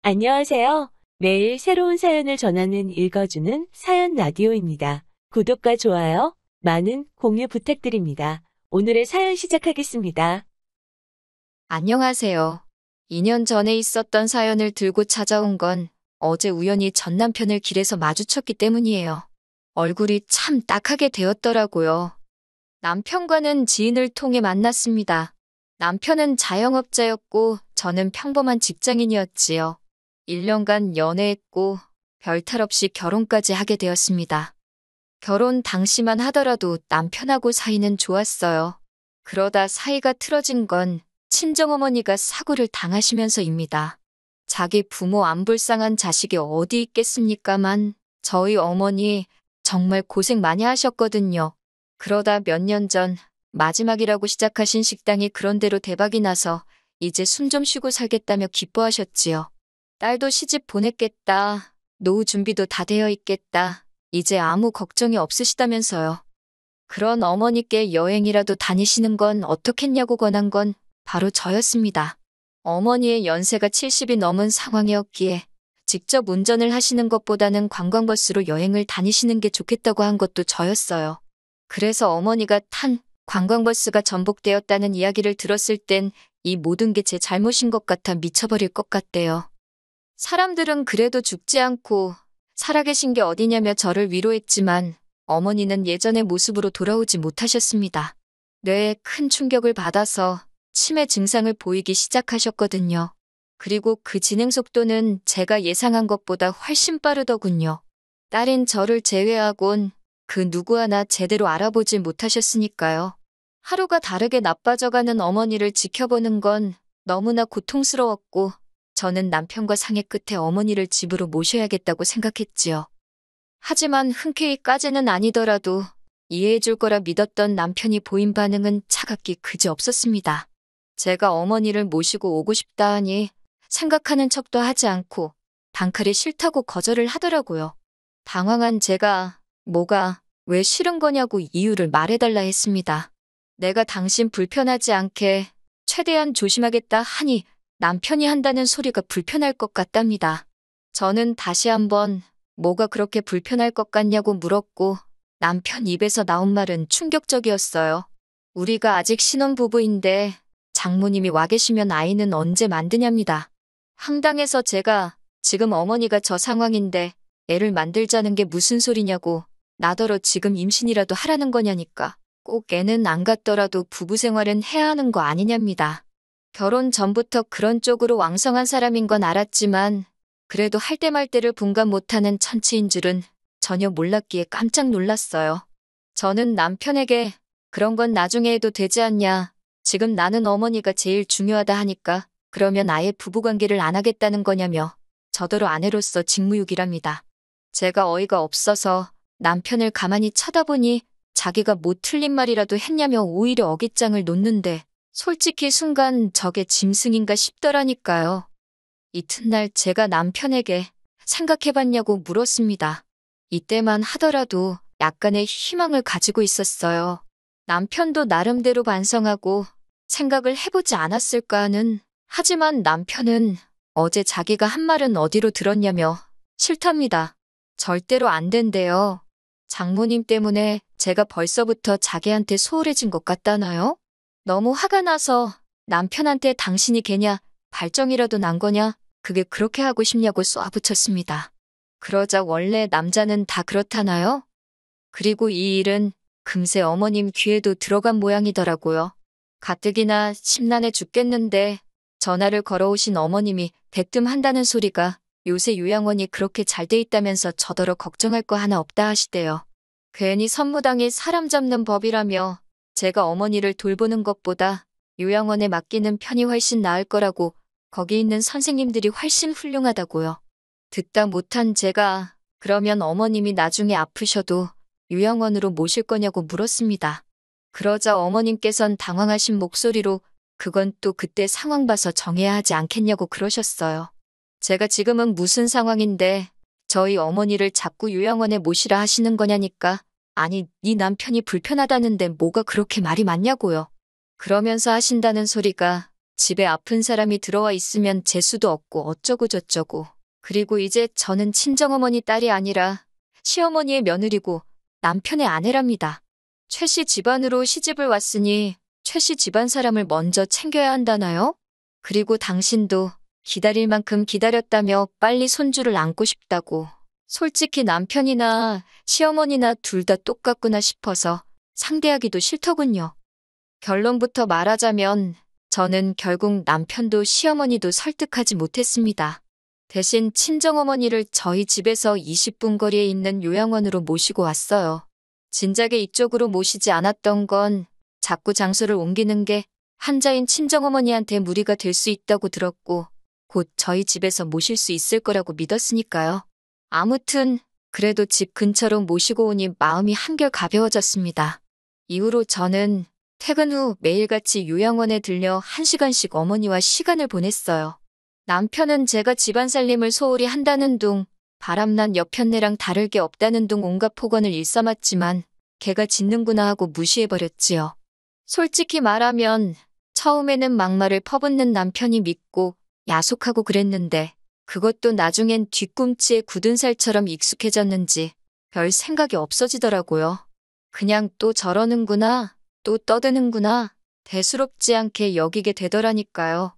안녕하세요. 매일 새로운 사연을 전하는 읽어주는 사연 라디오입니다. 구독과 좋아요, 많은 공유 부탁드립니다. 오늘의 사연 시작하겠습니다. 안녕하세요. 2년 전에 있었던 사연을 들고 찾아온 건 어제 우연히 전 남편을 길에서 마주쳤기 때문이에요. 얼굴이 참 딱하게 되었더라고요. 남편과는 지인을 통해 만났습니다. 남편은 자영업자였고 저는 평범한 직장인이었지요. 1년간 연애했고 별탈 없이 결혼까지 하게 되었습니다. 결혼 당시만 하더라도 남편하고 사이는 좋았어요. 그러다 사이가 틀어진 건 친정어머니가 사고를 당하시면서입니다. 자기 부모 안 불쌍한 자식이 어디 있겠습니까만 저희 어머니 정말 고생 많이 하셨거든요. 그러다 몇 년 전 마지막이라고 시작하신 식당이 그런대로 대박이 나서 이제 숨 좀 쉬고 살겠다며 기뻐하셨지요. 딸도 시집 보냈겠다. 노후 준비도 다 되어 있겠다. 이제 아무 걱정이 없으시다면서요. 그런 어머니께 여행이라도 다니시는 건 어떻겠냐고 권한 건 바로 저였습니다. 어머니의 연세가 70이 넘은 상황이었기에 직접 운전을 하시는 것보다는 관광버스로 여행을 다니시는 게 좋겠다고 한 것도 저였어요. 그래서 어머니가 탄 관광버스가 전복되었다는 이야기를 들었을 땐 이 모든 게 제 잘못인 것 같아 미쳐버릴 것 같대요. 사람들은 그래도 죽지 않고 살아계신 게 어디냐며 저를 위로했지만 어머니는 예전의 모습으로 돌아오지 못하셨습니다. 뇌에 큰 충격을 받아서 치매 증상을 보이기 시작하셨거든요. 그리고 그 진행 속도는 제가 예상한 것보다 훨씬 빠르더군요. 딸인 저를 제외하곤 그 누구 하나 제대로 알아보질 못하셨으니까요. 하루가 다르게 나빠져가는 어머니를 지켜보는 건 너무나 고통스러웠고 저는 남편과 상의 끝에 어머니를 집으로 모셔야겠다고 생각했지요. 하지만 흔쾌히까지는 아니더라도 이해해줄 거라 믿었던 남편이 보인 반응은 차갑기 그지 없었습니다. 제가 어머니를 모시고 오고 싶다 하니 생각하는 척도 하지 않고 단칼에 싫다고 거절을 하더라고요. 당황한 제가 뭐가 왜 싫은 거냐고 이유를 말해달라 했습니다. 내가 당신 불편하지 않게 최대한 조심하겠다 하니 남편이 한다는 소리가 불편할 것 같답니다. 저는 다시 한번 뭐가 그렇게 불편할 것 같냐고 물었고 남편 입에서 나온 말은 충격적이었어요. 우리가 아직 신혼부부인데 장모님이 와 계시면 아이는 언제 만드냐입니다. 황당해서 제가 지금 어머니가 저 상황인데 애를 만들자는 게 무슨 소리냐고 나더러 지금 임신이라도 하라는 거냐니까. 꼭 애는 안 갖더라도 부부 생활은 해야 하는 거 아니냐입니다. 결혼 전부터 그런 쪽으로 왕성한 사람인 건 알았지만 그래도 할 때 말 때를 분간 못하는 천치인 줄은 전혀 몰랐기에 깜짝 놀랐어요. 저는 남편에게 그런 건 나중에 해도 되지 않냐. 지금 나는 어머니가 제일 중요하다 하니까 그러면 아예 부부관계를 안 하겠다는 거냐며 저더러 아내로서 직무유기랍니다. 제가 어이가 없어서 남편을 가만히 쳐다보니 자기가 뭐 틀린 말이라도 했냐며 오히려 어깃장을 놓는데 솔직히 순간 저게 짐승인가 싶더라니까요. 이튿날 제가 남편에게 생각해봤냐고 물었습니다. 이때만 하더라도 약간의 희망을 가지고 있었어요. 남편도 나름대로 반성하고 생각을 해보지 않았을까 하는. 하지만 남편은 어제 자기가 한 말은 어디로 들었냐며 싫답니다. 절대로 안 된대요. 장모님 때문에 제가 벌써부터 자기한테 소홀해진 것 같다나요? 너무 화가 나서 남편한테 당신이 걔냐, 발정이라도 난 거냐, 그게 그렇게 하고 싶냐고 쏘아붙였습니다. 그러자 원래 남자는 다 그렇다나요? 그리고 이 일은 금세 어머님 귀에도 들어간 모양이더라고요. 가뜩이나 심란해 죽겠는데 전화를 걸어오신 어머님이 대뜸한다는 소리가 요새 요양원이 그렇게 잘 돼 있다면서 저더러 걱정할 거 하나 없다 하시대요. 괜히 선무당이 사람 잡는 법이라며 제가 어머니를 돌보는 것보다 요양원에 맡기는 편이 훨씬 나을 거라고 거기 있는 선생님들이 훨씬 훌륭하다고요. 듣다 못한 제가 그러면 어머님이 나중에 아프셔도 요양원으로 모실 거냐고 물었습니다. 그러자 어머님께선 당황하신 목소리로 그건 또 그때 상황 봐서 정해야 하지 않겠냐고 그러셨어요. 제가 지금은 무슨 상황인데 저희 어머니를 자꾸 요양원에 모시라 하시는 거냐니까. 아니, 네 남편이 불편하다는데 뭐가 그렇게 말이 많냐고요. 그러면서 하신다는 소리가 집에 아픈 사람이 들어와 있으면 재수도 없고 어쩌고 저쩌고. 그리고 이제 저는 친정어머니 딸이 아니라 시어머니의 며느리고 남편의 아내랍니다. 최 씨 집안으로 시집을 왔으니 최 씨 집안 사람을 먼저 챙겨야 한다나요? 그리고 당신도 기다릴 만큼 기다렸다며 빨리 손주를 안고 싶다고. 솔직히 남편이나 시어머니나 둘 다 똑같구나 싶어서 상대하기도 싫더군요. 결론부터 말하자면 저는 결국 남편도 시어머니도 설득하지 못했습니다. 대신 친정어머니를 저희 집에서 20분 거리에 있는 요양원으로 모시고 왔어요. 진작에 이쪽으로 모시지 않았던 건 자꾸 장소를 옮기는 게 환자인 친정어머니한테 무리가 될 수 있다고 들었고 곧 저희 집에서 모실 수 있을 거라고 믿었으니까요. 아무튼 그래도 집 근처로 모시고 오니 마음이 한결 가벼워졌습니다. 이후로 저는 퇴근 후 매일같이 요양원에 들려 1시간씩 어머니와 시간을 보냈어요. 남편은 제가 집안 살림을 소홀히 한다는 둥, 바람난 여편네랑 다를 게 없다는 둥 온갖 폭언을 일삼았지만 걔가 짖는구나 하고 무시해버렸지요. 솔직히 말하면 처음에는 막말을 퍼붓는 남편이 믿고 야속하고 그랬는데 그것도 나중엔 뒤꿈치에 굳은 살처럼 익숙해졌는지 별 생각이 없어지더라고요. 그냥 또 저러는구나, 또 떠드는구나, 대수롭지 않게 여기게 되더라니까요.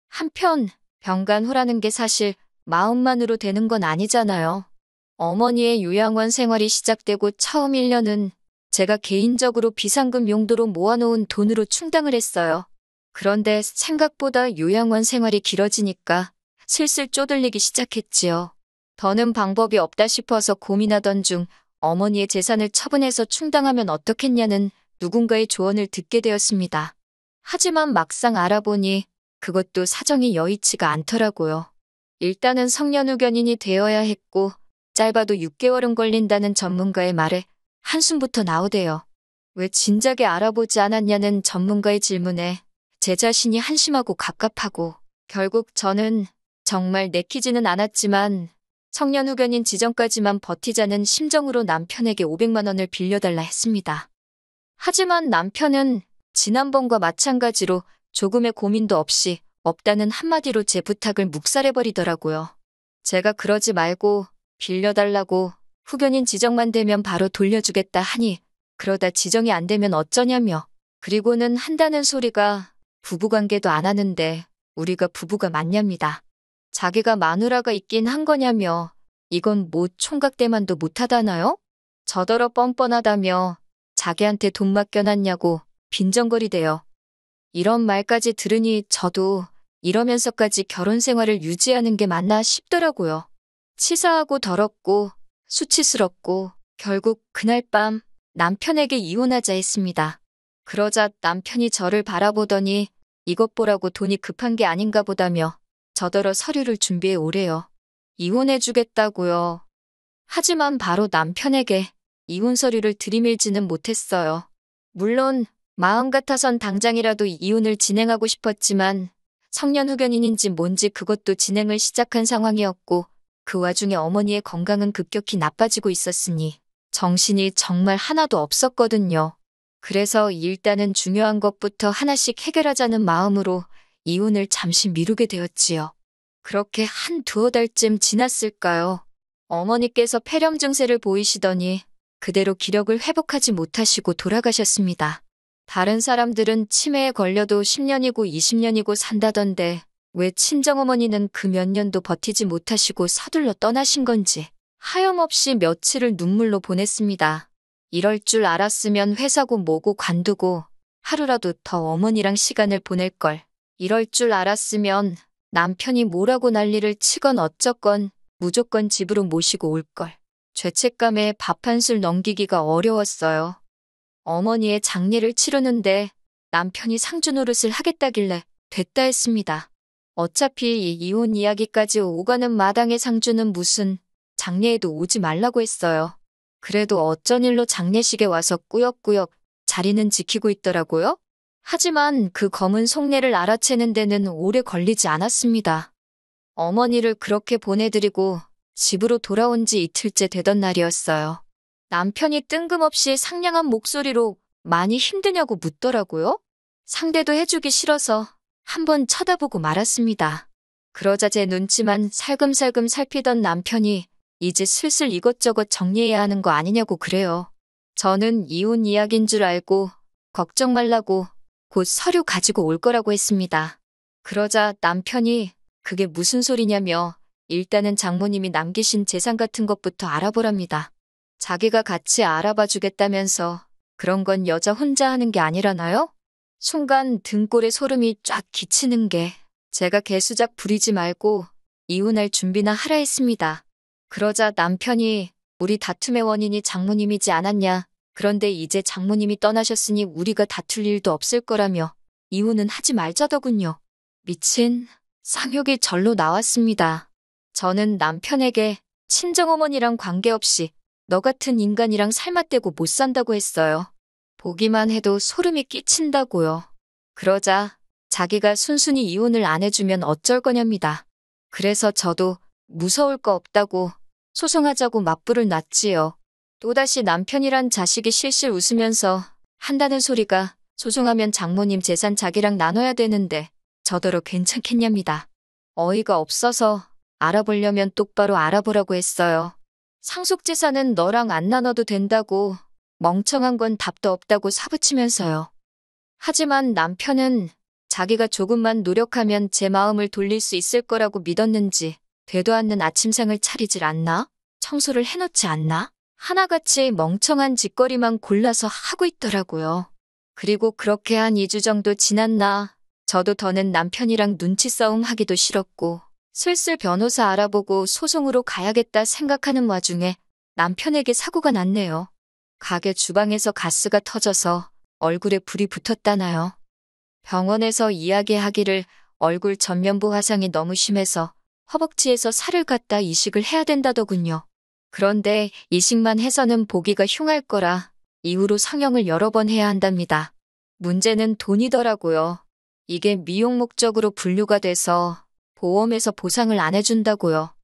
한편 병간 후라는 게 사실 마음만으로 되는 건 아니잖아요. 어머니의 요양원 생활이 시작되고 처음 1년은 제가 개인적으로 비상금 용도로 모아놓은 돈으로 충당을 했어요. 그런데 생각보다 요양원 생활이 길어지니까 슬슬 쪼들리기 시작했지요. 더는 방법이 없다 싶어서 고민하던 중 어머니의 재산을 처분해서 충당하면 어떻겠냐는 누군가의 조언을 듣게 되었습니다. 하지만 막상 알아보니 그것도 사정이 여의치가 않더라고요. 일단은 성년후견인이 되어야 했고 짧아도 6개월은 걸린다는 전문가의 말에 한숨부터 나오대요. 왜 진작에 알아보지 않았냐는 전문가의 질문에 제 자신이 한심하고 갑갑하고 결국 저는 정말 내키지는 않았지만 성년후견인 지정까지만 버티자는 심정으로 남편에게 500만 원을 빌려달라 했습니다. 하지만 남편은 지난번과 마찬가지로 조금의 고민도 없이 없다는 한마디로 제 부탁을 묵살해버리더라고요. 제가 그러지 말고 빌려달라고 후견인 지정만 되면 바로 돌려주겠다 하니 그러다 지정이 안 되면 어쩌냐며 그리고는 한다는 소리가 부부관계도 안 하는데 우리가 부부가 맞냐입니다. 자기가 마누라가 있긴 한 거냐며 이건 뭐 총각대만도 못하다나요? 저더러 뻔뻔하다며 자기한테 돈 맡겨놨냐고 빈정거리대요. 이런 말까지 들으니 저도 이러면서까지 결혼 생활을 유지하는 게 맞나 싶더라고요. 치사하고 더럽고 수치스럽고 결국 그날 밤 남편에게 이혼하자 했습니다. 그러자 남편이 저를 바라보더니 이것 보라고 돈이 급한 게 아닌가 보다며 저더러 서류를 준비해 오래요. 이혼해주겠다고요. 하지만 바로 남편에게 이혼 서류를 들이밀지는 못했어요. 물론 마음 같아선 당장이라도 이혼을 진행하고 싶었지만 성년후견인인지 뭔지 그것도 진행을 시작한 상황이었고 그 와중에 어머니의 건강은 급격히 나빠지고 있었으니 정신이 정말 하나도 없었거든요. 그래서 일단은 중요한 것부터 하나씩 해결하자는 마음으로 이혼을 잠시 미루게 되었지요. 그렇게 한 두어 달쯤 지났을까요? 어머니께서 폐렴 증세를 보이시더니 그대로 기력을 회복하지 못하시고 돌아가셨습니다. 다른 사람들은 치매에 걸려도 10년이고 20년이고 산다던데 왜 친정어머니는 그 몇 년도 버티지 못하시고 서둘러 떠나신 건지 하염없이 며칠을 눈물로 보냈습니다. 이럴 줄 알았으면 회사고 뭐고 관두고 하루라도 더 어머니랑 시간을 보낼 걸. 이럴 줄 알았으면 남편이 뭐라고 난리를 치건 어쩌건 무조건 집으로 모시고 올 걸. 죄책감에 밥 한술 넘기기가 어려웠어요. 어머니의 장례를 치르는데 남편이 상주 노릇을 하겠다길래 됐다 했습니다. 어차피 이 이혼 이야기까지 오가는 마당의 상주는 무슨 장례에도 오지 말라고 했어요. 그래도 어쩐 일로 장례식에 와서 꾸역꾸역 자리는 지키고 있더라고요. 하지만 그 검은 속내를 알아채는 데는 오래 걸리지 않았습니다. 어머니를 그렇게 보내드리고 집으로 돌아온 지 이틀째 되던 날이었어요. 남편이 뜬금없이 상냥한 목소리로 많이 힘드냐고 묻더라고요. 상대도 해주기 싫어서 한번 쳐다보고 말았습니다. 그러자 제 눈치만 살금살금 살피던 남편이 이제 슬슬 이것저것 정리해야 하는 거 아니냐고 그래요. 저는 이혼 이야기인 줄 알고 걱정 말라고 곧 서류 가지고 올 거라고 했습니다. 그러자 남편이 그게 무슨 소리냐며 일단은 장모님이 남기신 재산 같은 것부터 알아보랍니다. 자기가 같이 알아봐 주겠다면서 그런 건 여자 혼자 하는 게 아니라나요? 순간 등골에 소름이 쫙 끼치는 게 제가 개수작 부리지 말고 이혼할 준비나 하라 했습니다. 그러자 남편이 우리 다툼의 원인이 장모님이지 않았냐. 그런데 이제 장모님이 떠나셨으니 우리가 다툴 일도 없을 거라며 이혼은 하지 말자더군요. 미친 상욕이 절로 나왔습니다. 저는 남편에게 친정어머니랑 관계없이 너 같은 인간이랑 살맛대고 못 산다고 했어요. 보기만 해도 소름이 끼친다고요. 그러자 자기가 순순히 이혼을 안 해주면 어쩔 거냐입니다. 그래서 저도 무서울 거 없다고 소송하자고 맞불을 놨지요. 또다시 남편이란 자식이 실실 웃으면서 한다는 소리가 소송하면 장모님 재산 자기랑 나눠야 되는데 저더러 괜찮겠냐입니다. 어이가 없어서 알아보려면 똑바로 알아보라고 했어요. 상속재산은 너랑 안 나눠도 된다고 멍청한 건 답도 없다고 사부치면서요. 하지만 남편은 자기가 조금만 노력하면 제 마음을 돌릴 수 있을 거라고 믿었는지 되도 않는 아침상을 차리질 않나? 청소를 해놓지 않나? 하나같이 멍청한 짓거리만 골라서 하고 있더라고요. 그리고 그렇게 한 2주 정도 지났나 저도 더는 남편이랑 눈치 싸움 하기도 싫었고 슬슬 변호사 알아보고 소송으로 가야겠다 생각하는 와중에 남편에게 사고가 났네요. 가게 주방에서 가스가 터져서 얼굴에 불이 붙었다나요. 병원에서 이야기하기를 얼굴 전면부 화상이 너무 심해서 허벅지에서 살을 갖다 이식을 해야 된다더군요. 그런데 이식만 해서는 보기가 흉할 거라 이후로 성형을 여러 번 해야 한답니다. 문제는 돈이더라고요. 이게 미용 목적으로 분류가 돼서 보험에서 보상을 안 해준다고요.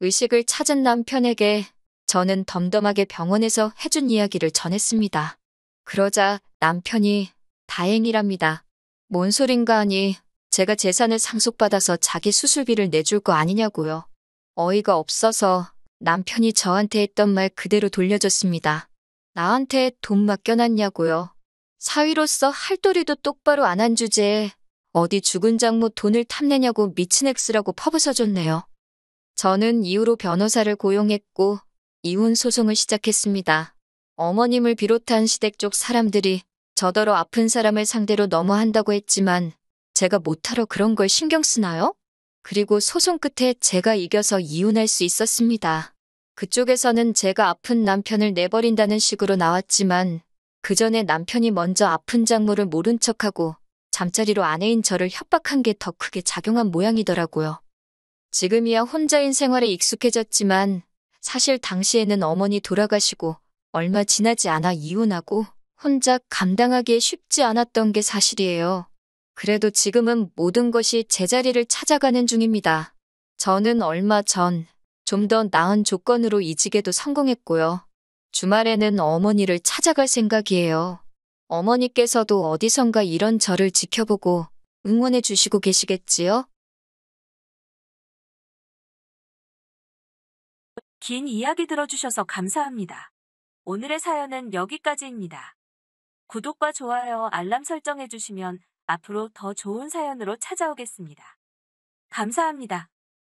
의식을 찾은 남편에게 저는 덤덤하게 병원에서 해준 이야기를 전했습니다. 그러자 남편이 다행이랍니다. 뭔 소린가 하니 제가 재산을 상속받아서 자기 수술비를 내줄 거 아니냐고요. 어이가 없어서 남편이 저한테 했던 말 그대로 돌려줬습니다. 나한테 돈 맡겨놨냐고요. 사위로서 할 도리도 똑바로 안 한 주제에 어디 죽은 장모 돈을 탐내냐고 미친 엑스라고 퍼부어줬네요. 저는 이후로 변호사를 고용했고 이혼 소송을 시작했습니다. 어머님을 비롯한 시댁 쪽 사람들이 저더러 아픈 사람을 상대로 너무한다고 했지만 제가 못하러 그런 걸 신경 쓰나요? 그리고 소송 끝에 제가 이겨서 이혼할 수 있었습니다. 그쪽에서는 제가 아픈 남편을 내버린다는 식으로 나왔지만 그 전에 남편이 먼저 아픈 장모를 모른 척하고 잠자리로 아내인 저를 협박한 게 더 크게 작용한 모양이더라고요. 지금이야 혼자인 생활에 익숙해졌지만 사실 당시에는 어머니 돌아가시고 얼마 지나지 않아 이혼하고 혼자 감당하기에 쉽지 않았던 게 사실이에요. 그래도 지금은 모든 것이 제자리를 찾아가는 중입니다. 저는 얼마 전 좀 더 나은 조건으로 이직에도 성공했고요. 주말에는 어머니를 찾아갈 생각이에요. 어머니께서도 어디선가 이런 저를 지켜보고 응원해 주시고 계시겠지요? 긴 이야기 들어주셔서 감사합니다. 오늘의 사연은 여기까지입니다. 구독과 좋아요, 알람 설정해주시면 앞으로 더 좋은 사연으로 찾아오겠습니다. 감사합니다.